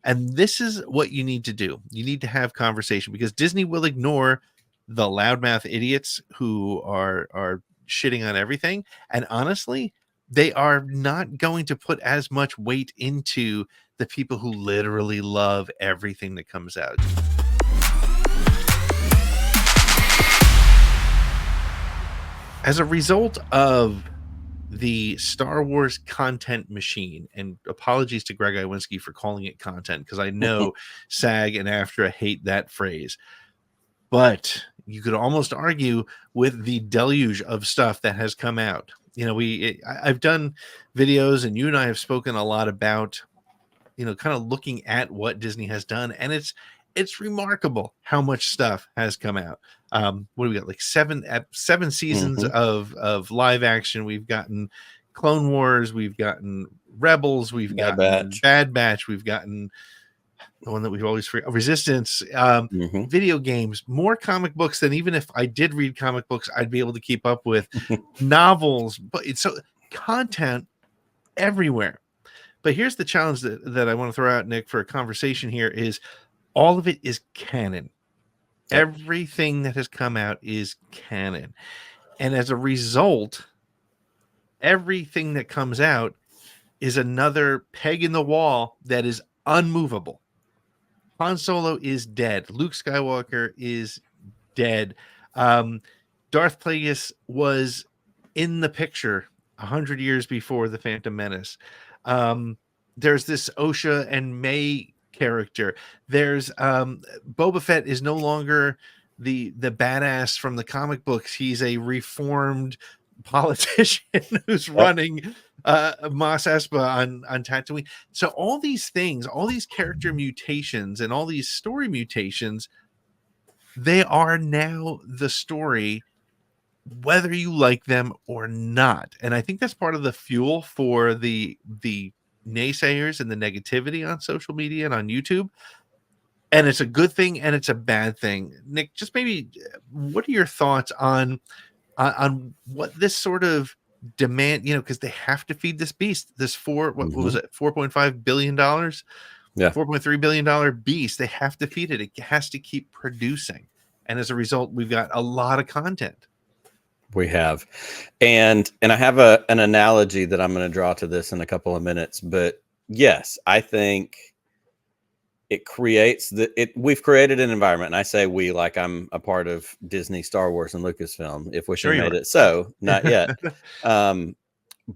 And this is what you need to do. You need to have conversation, because Disney will ignore the loudmouth idiots who are shitting on everything. And honestly, they are not going to put as much weight into the people who literally love everything that comes out. As a result of the Star Wars content machine, and apologies to Greg Iwinski for calling it content, because I know SAG and AFTRA hate that phrase, but you could almost argue with the deluge of stuff that has come out. You know, I've done videos, and you and I have spoken a lot about, you know, kind of looking at what Disney has done, and it's remarkable how much stuff has come out. What do we got? Like seven seasons of live action. We've gotten Clone Wars, we've gotten Rebels, we've gotten Bad Batch, we've gotten the one that we've always forget, Resistance, video games, more comic books than even if I did read comic books, I'd be able to keep up with. Novels, but it's so content everywhere. But here's the challenge that I want to throw out, Nick, for a conversation here is all of it is canon. Yep. Everything that has come out is canon. And as a result, everything that comes out is another peg in the wall that is unmovable. Han Solo is dead. Luke Skywalker is dead. Darth Plagueis was in the picture 100 years before The Phantom Menace. There's this Osha and May character. There's Boba Fett is no longer the badass from the comic books. He's a reformed politician who's running Mos Espa on Tatooine. So all these things, all these character mutations and all these story mutations, they are now the story, whether you like them or not. And I think that's part of the fuel for the naysayers and the negativity on social media and on YouTube. And it's a good thing and it's a bad thing. Nick, just maybe what are your thoughts on what this sort of demand, you know, because they have to feed this beast, this what was it, $4.5 billion? Yeah, $4.3 billion beast. They have to feed it. It has to keep producing. And as a result, we've got a lot of content. We have. And I have an analogy that I'm going to draw to this in a couple of minutes. But yes, I think it creates we've created an environment, and I say we like I'm a part of Disney, Star Wars, and Lucasfilm, if we made it so, not yet.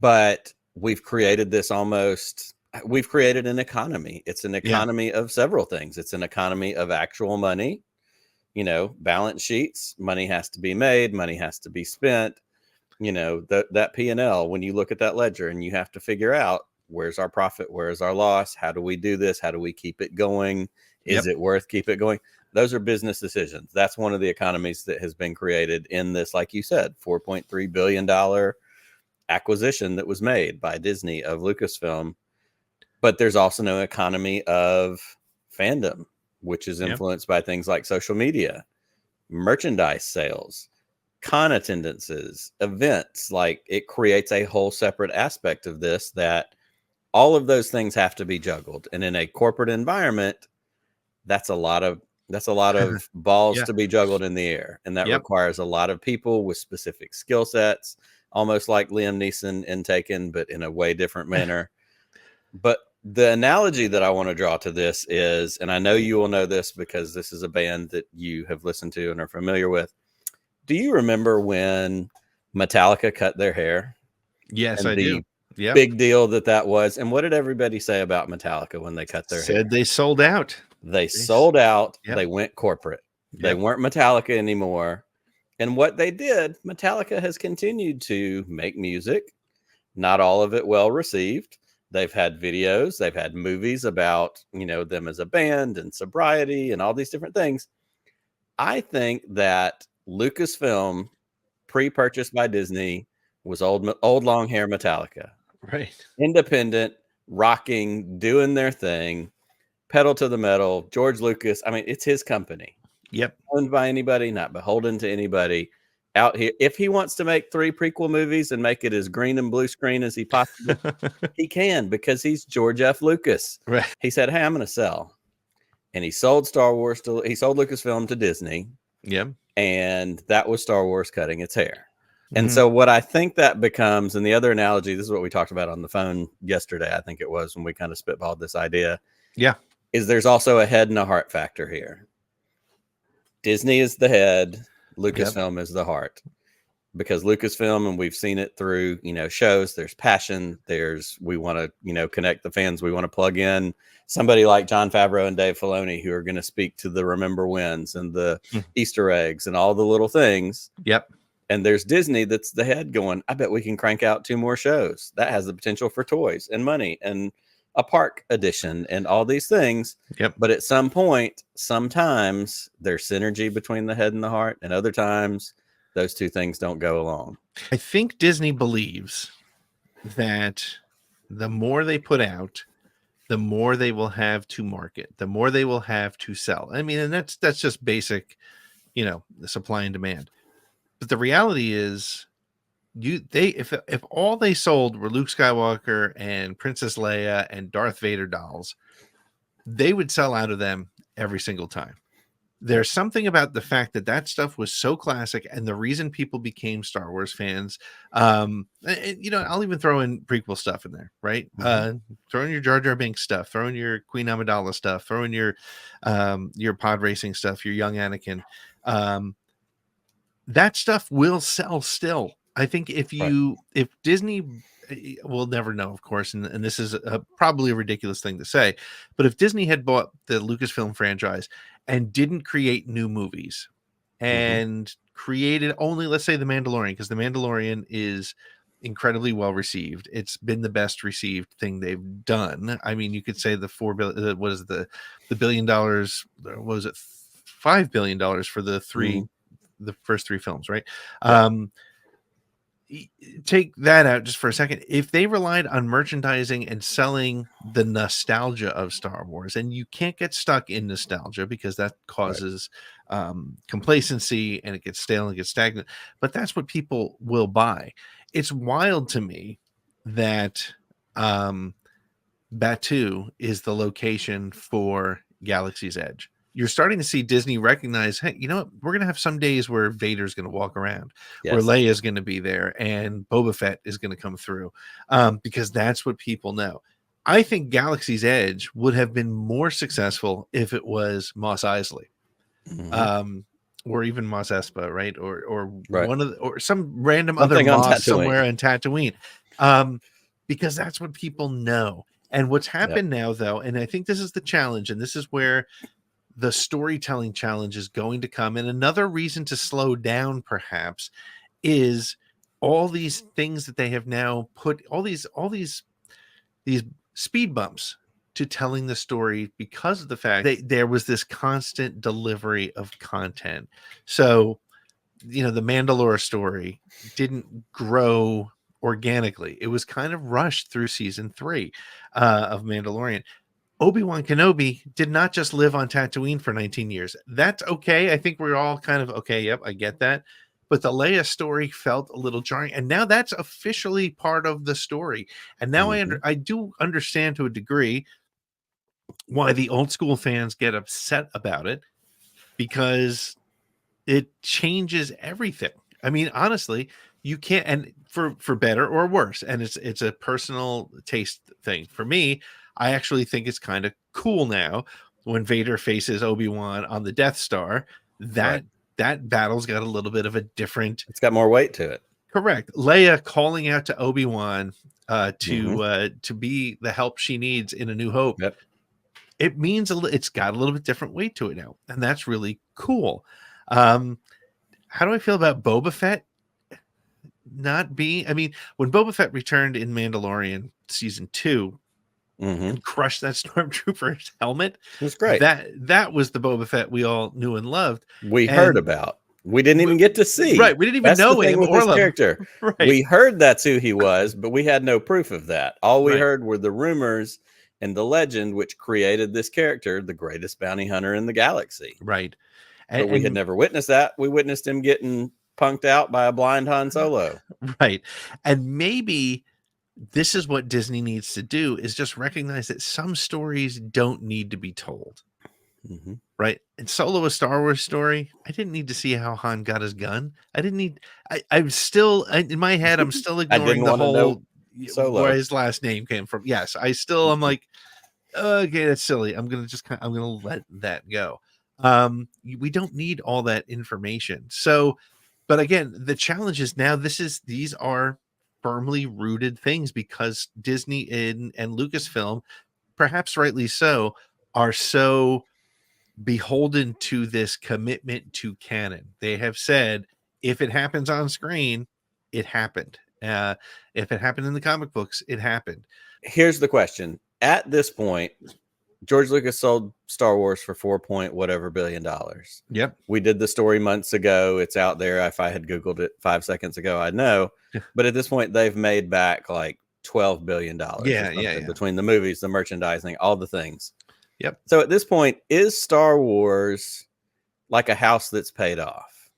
But we've created we've created an economy. It's an economy of several things. It's an economy of actual money, you know, balance sheets, money has to be made, money has to be spent, you know, that P&L, when you look at that ledger and you have to figure out, where's our profit? Where's our loss? How do we do this? How do we keep it going? Is it worth keep it going? Those are business decisions. That's one of the economies that has been created in this, like you said, $4.3 billion acquisition that was made by Disney of Lucasfilm. But there's also no economy of fandom, which is influenced by things like social media, merchandise sales, con attendances, events. Like, it creates a whole separate aspect of this that all of those things have to be juggled. And in a corporate environment, that's a lot of balls to be juggled in the air. And that requires a lot of people with specific skill sets, almost like Liam Neeson in Taken, but in a way different manner. But the analogy that I want to draw to this is, and I know you will know this because this is a band that you have listened to and are familiar with. Do you remember when Metallica cut their hair? Yes, I do. Big deal that was. And what did everybody say about Metallica when they cut their hair? Said they sold out. They sold out. They went corporate. They weren't Metallica anymore. And what they did, Metallica has continued to make music. Not all of it well received. They've had videos. They've had movies about, you know, them as a band and sobriety and all these different things. I think that Lucasfilm, pre-purchased by Disney, was old long hair Metallica. Right. Independent, rocking, doing their thing, pedal to the metal. George Lucas, I mean, it's his company. Yep. Owned by anybody, not beholden to anybody. out here. If he wants to make 3 prequel movies and make it as green and blue screen as he possibly he can, because he's George F. Lucas. Right. He said, "Hey, I'm going to sell," and he sold Star Wars to he sold Lucasfilm to Disney. Yeah. And that was Star Wars cutting its hair. And Mhm. so what I think that becomes, and the other analogy, this is what we talked about on the phone yesterday, I think it was, when we kind of spitballed this idea. Yeah. Is there's also a head and a heart factor here. Disney is the head, Lucasfilm is the heart. Because Lucasfilm, and we've seen it through, shows, there's passion, we want to, connect the fans. We want to plug in somebody like Jon Favreau and Dave Filoni, who are going to speak to the Remember Wins and the Easter eggs and all the little things. Yep. And there's Disney that's the head going, I bet we can crank out 2 more shows. That has the potential for toys and money and a park edition and all these things. Yep. But at some point, sometimes there's synergy between the head and the heart, and other times those 2 things don't go along. I think Disney believes that the more they put out, the more they will have to market, the more they will have to sell. I mean, and that's just basic, the supply and demand. But the reality is, if all they sold were Luke Skywalker and Princess Leia and Darth Vader dolls, they would sell out of them every single time. There's something about the fact that stuff was so classic, and the reason people became Star Wars fans. And, I'll even throw in prequel stuff in there, right? Throw in your Jar Jar Binks stuff, throw in your Queen Amidala stuff, throw in your pod racing stuff, your young Anakin. That stuff will sell still. I think if Disney, we'll never know, of course, and this is probably a ridiculous thing to say, but if Disney had bought the Lucasfilm franchise and didn't create new movies and created only, let's say, The Mandalorian, because The Mandalorian is incredibly well received. It's been the best received thing they've done. I mean, you could say the $4 billion, what is the $1 billion? Was it $5 billion for the first 3 films, right? Yeah. Take that out just for a second. If they relied on merchandising and selling the nostalgia of Star Wars, and you can't get stuck in nostalgia because that causes complacency, and it gets stale and gets stagnant, but that's what people will buy. It's wild to me that Batuu is the location for Galaxy's Edge. You're starting to see Disney recognize, hey, you know what? We're going to have some days where Vader's going to walk around, where Leia's going to be there, and Boba Fett is going to come through, because that's what people know. I think Galaxy's Edge would have been more successful if it was Mos Eisley, or even Mos Espa, right? Or one of or some random something other Mos somewhere in Tatooine, because that's what people know. And what's happened now, though, and I think this is the challenge, and this is where the storytelling challenge is going to come. And another reason to slow down, perhaps, is all these things that they have now put, all these speed bumps to telling the story, because of the fact that there was this constant delivery of content. So, the Mandalore story didn't grow organically. It was kind of rushed through season 3 of Mandalorian. Obi-Wan Kenobi did not just live on Tatooine for 19 years. That's okay. I think we're all kind of okay. Yep, I get that. But the Leia story felt a little jarring, and now that's officially part of the story. And now I do understand to a degree why the old school fans get upset about it, because it changes everything. I mean, honestly, you can't, and for better or worse, and it's a personal taste thing. For me, I actually think it's kind of cool now when Vader faces Obi-Wan on the Death Star. That battle's got a little bit of a different. It's got more weight to it. Correct. Leia calling out to Obi-Wan to be the help she needs in A New Hope. Yep. It means it's got a little bit different weight to it now, and that's really cool. How do I feel about Boba Fett not being? I mean, when Boba Fett returned in Mandalorian season 2. And crushed that stormtrooper's helmet. It was great. That was the Boba Fett we all knew and loved. We heard about. We didn't even get to see. Right. We didn't even know him or love character. Right. We heard that's who he was, but we had no proof of that. All we heard were the rumors and the legend, which created this character, the greatest bounty hunter in the galaxy. Right. But we had never witnessed that. We witnessed him getting punked out by a blind Han Solo. Right. And maybe this is what Disney needs to do, is just recognize that some stories don't need to be told. Mm-hmm. Right. And Solo, a Star Wars story, I didn't need to see how Han got his gun. I didn't need, I'm still, in my head, I'm still I ignoring didn't the want to know whole, where Solo. his last name came from. Yes. I'm like, okay, that's silly. I'm going to just I'm going to let that go. We don't need all that information. So, but again, the challenge is now these are firmly rooted things, because Disney and Lucasfilm, perhaps rightly so, are so beholden to this commitment to canon. They have said, if it happens on screen, it happened. If it happened in the comic books, it happened. Here's the question. At this point, George Lucas sold Star Wars for $4 billion. Yep. We did the story months ago. It's out there. If I had Googled it 5 seconds ago, I'd know. But at this point, they've made back like $12 billion or something between the movies, the merchandising, all the things. Yep. So at this point, is Star Wars like a house that's paid off?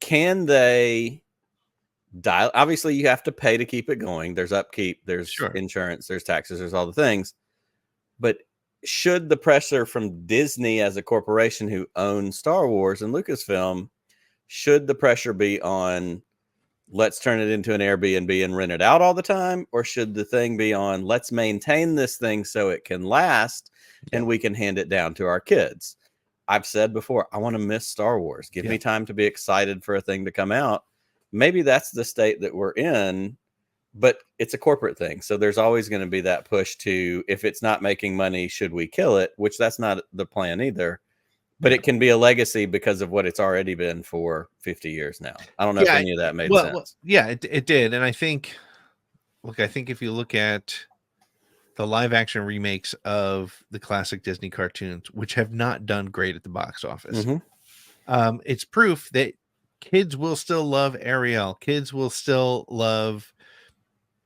Can they dial? Obviously, you have to pay to keep it going. There's upkeep, there's insurance, there's taxes, there's all the things. But should the pressure from Disney as a corporation who owns Star Wars and Lucasfilm, should the pressure be on, let's turn it into an Airbnb and rent it out all the time? Or should the thing be on, let's maintain this thing so it can last and we can hand it down to our kids? I've said before, I want to miss Star Wars. Give me time to be excited for a thing to come out. Maybe that's the state that we're in, but it's a corporate thing. So there's always going to be that push to, if it's not making money, should we kill it? Which that's not the plan either. But it can be a legacy because of what it's already been for 50 years now. I don't know if any of that made sense. Well, yeah, it did. And I think if you look at the live action remakes of the classic Disney cartoons, which have not done great at the box office, it's proof that kids will still love Ariel. Kids will still love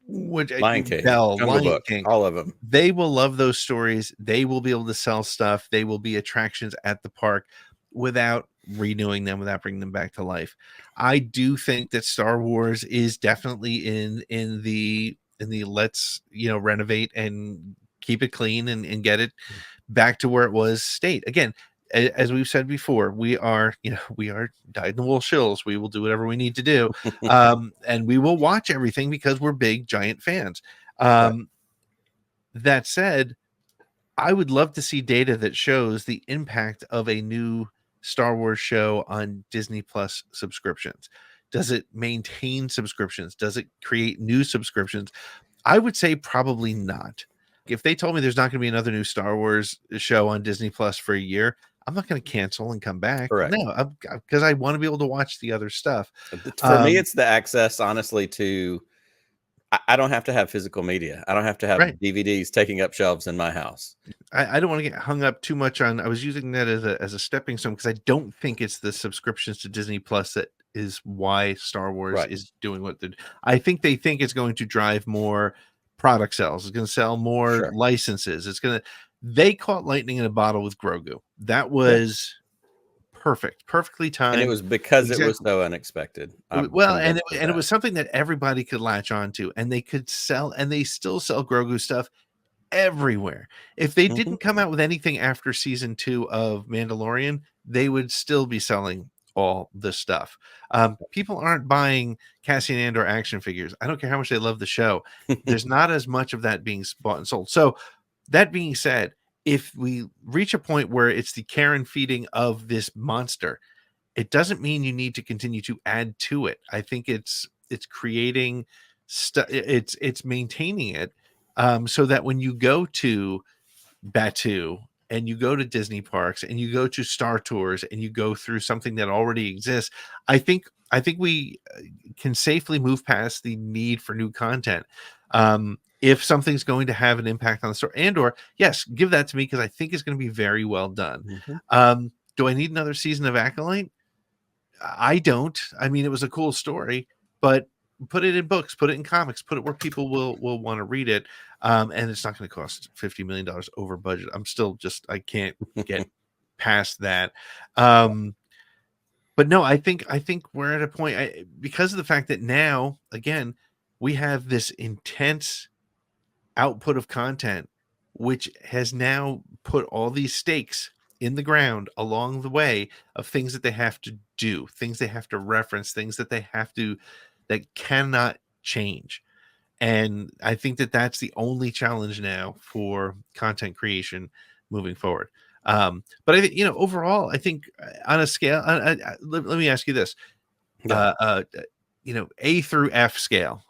Lion King, Lion Book, King, all of them. They will love those stories. They will be able to sell stuff. They will be attractions at the park without renewing them, without bringing them back to life. I do think that Star Wars is definitely in the let's renovate and keep it clean and get it back to where it was state. Again, as we've said before, we are dyed-in-the-wool shills. We will do whatever we need to do, and we will watch everything because we're big giant fans. That said, I would love to see data that shows the impact of a new Star Wars show on Disney Plus subscriptions. Does it maintain subscriptions? Does it create new subscriptions? I would say probably not. If they told me there's not going to be another new Star Wars show on Disney Plus for a year, I'm not going to cancel and come back. Correct. No, because I want to be able to watch the other stuff. For me, it's the access, honestly, to, I don't have to have physical media. I don't have to have DVDs taking up shelves in my house. I don't want to get hung up too much on, I was using that as a stepping stone, because I don't think it's the subscriptions to Disney Plus that is why Star Wars is doing what they're. I think they think it's going to drive more product sales. It's going to sell more licenses. They caught lightning in a bottle with Grogu. That was perfectly timed. And it was because it was so unexpected. It was something that everybody could latch onto, and they could sell, and they still sell Grogu stuff everywhere. If they didn't come out with anything after season 2 of Mandalorian, they would still be selling all the stuff. People aren't buying Cassian Andor action figures. I don't care how much they love the show. There's not as much of that being bought and sold. So that being said, if we reach a point where it's the care and feeding of this monster, it doesn't mean you need to continue to add to it. I think it's creating stuff. It's maintaining it, so that when you go to Batu and you go to Disney parks and you go to Star Tours and you go through something that already exists, I think we can safely move past the need for new content. If something's going to have an impact on the story, Andor, yes, give that to me, because I think it's going to be very well done. Do I need another season of Acolyte? I don't. I mean, it was a cool story, but put it in books, put it in comics, put it where people will want to read it. And it's not going to cost $50 million over budget. I'm still I can't get past that. But but no, I think we're at a point because of the fact that now again we have this intense output of content, which has now put all these stakes in the ground along the way of things that they have to do, things they have to reference, things that they have to that cannot change. And I think that that's the only challenge now for content creation moving forward. But I think, overall, I think on a scale, let me ask you this, Yeah. uh, uh, A through F scale,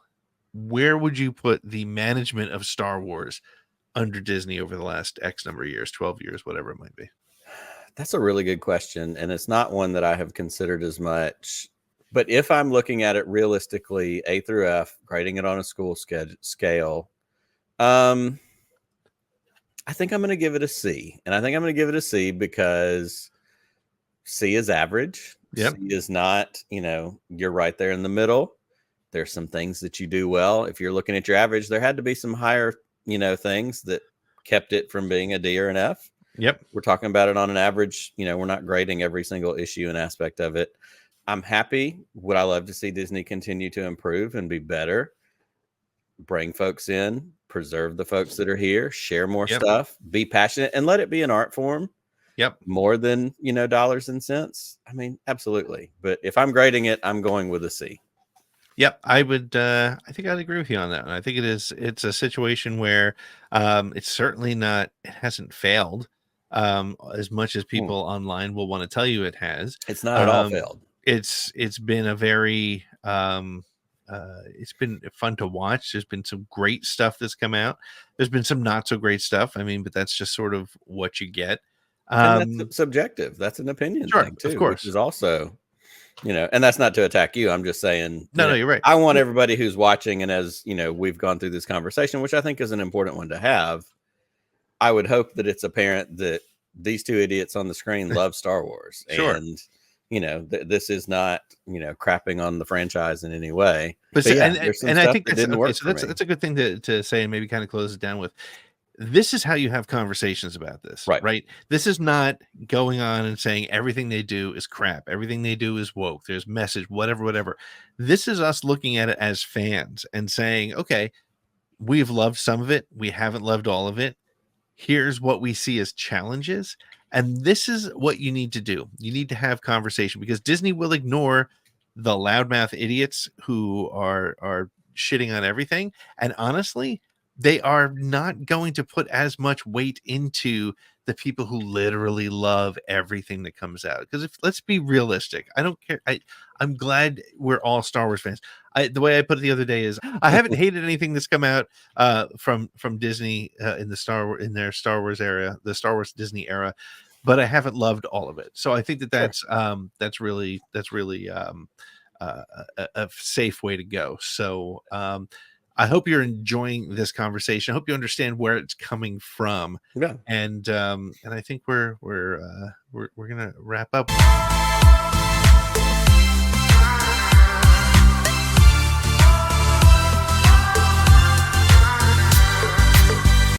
where would you put the management of Star Wars under Disney over the last X number of years, 12 years, whatever it might be? That's a really good question, and it's not one that I have considered as much. But if I'm looking at it realistically, A through F, grading it on a school scale, I think I'm going to give it a C. And I think I'm going to give it a C because C is average. Yep. C is not, you're right there in the middle. There's some things that you do well. If you're looking at your average, there had to be some higher, things that kept it from being a D or an F. Yep. We're talking about it on an average. We're not grading every single issue and aspect of it. I'm happy. Would I love to see Disney continue to improve and be better? Bring folks in, preserve the folks that are here, share more Yep. stuff, be passionate, and let it be an art form. Yep. More than, dollars and cents. I mean, absolutely. But if I'm grading it, I'm going with a C. Yep, I would. I think I'd agree with you on that. And I think it's a situation where it's certainly not. It hasn't failed as much as people online will want to tell you it has. It's not at all failed. It's been a very it's been fun to watch. There's been some great stuff that's come out. There's been some not so great stuff. I mean, but that's just sort of what you get. And that's subjective. That's an opinion thing too, of course. which is also, and that's not to attack you. I'm just saying, no, you're right. I want everybody who's watching, and as we've gone through this conversation, which I think is an important one to have. I would hope that it's apparent that these two idiots on the screen love Star Wars, Sure. and this is not crapping on the franchise in any way. But yeah, and I think that didn't work. So that's a good thing to say, and maybe kind of close it down with. This is how you have conversations about this, right? This is not going on and saying everything they do is crap. Everything they do is woke. There's message, whatever. This is us looking at it as fans and saying, okay, we've loved some of it. We haven't loved all of it. Here's what we see as challenges. And this is what you need to do. You need to have conversation because Disney will ignore the loudmouth idiots who are shitting on everything. And honestly, they are not going to put as much weight into the people who literally love everything that comes out. Because let's be realistic, I don't care. I'm glad we're all Star Wars fans. The way I put it the other day is I haven't hated anything that's come out from Disney in their Star Wars era, the Star Wars Disney era, but I haven't loved all of it. So I think that's really a safe way to go. So I hope you're enjoying this conversation. I hope you understand where it's coming from. Yeah. And I think we're gonna wrap up.